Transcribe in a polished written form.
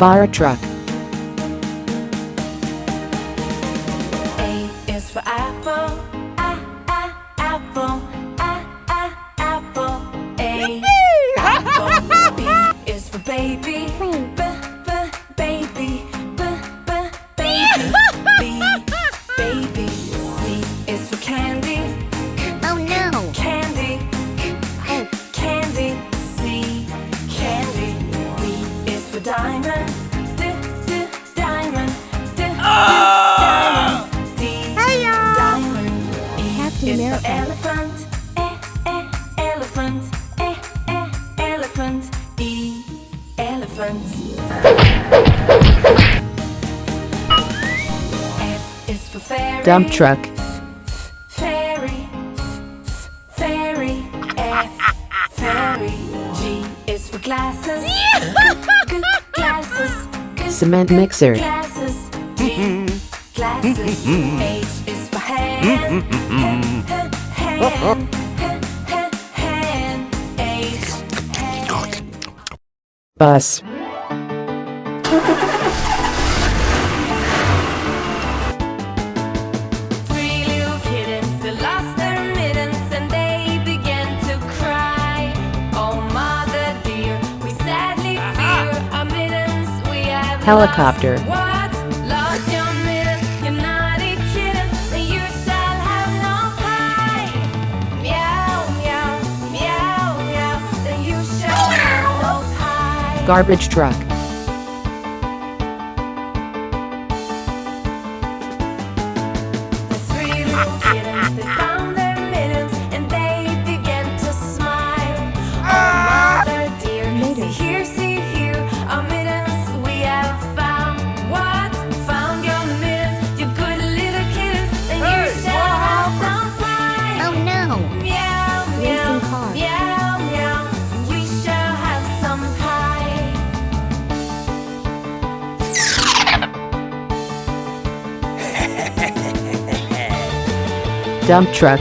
Fire truck. A is for apple, apple, apple. A, apple. B is for baby, baby, baby. C is for candy. Oh no! Candy, candy, C, candy. D is for diamond, diamond, diamond. D, diamond. E is for elephant, elephant, elephant. E, elephant. F is for fairy. Dump truck. Fairy, fairy, F, fairy. G is for glasses, glasses, Cement mixer. glasses, G, glasses. H is for hand, hand, hand, H, hand. Bus. Three little kittens that lost their mittens and they began to cry. Oh, mother dear, we sadly fear our mittens we have Helicopter. lost. What? Lost your mittens, you naughty kittens, and you shall have no pie. Meow, meow, meow, meow, then you shall have no pie. Garbage truck. The three little kittens, they found their mittens and they began to smile. Oh, mother dear, see here, our mittens we have found. What? Found your mittens, you good little kittens, and you shall have some pie. Oh no! Meow, meow, Racing car. meow, meow, we shall have some pie. Dump truck.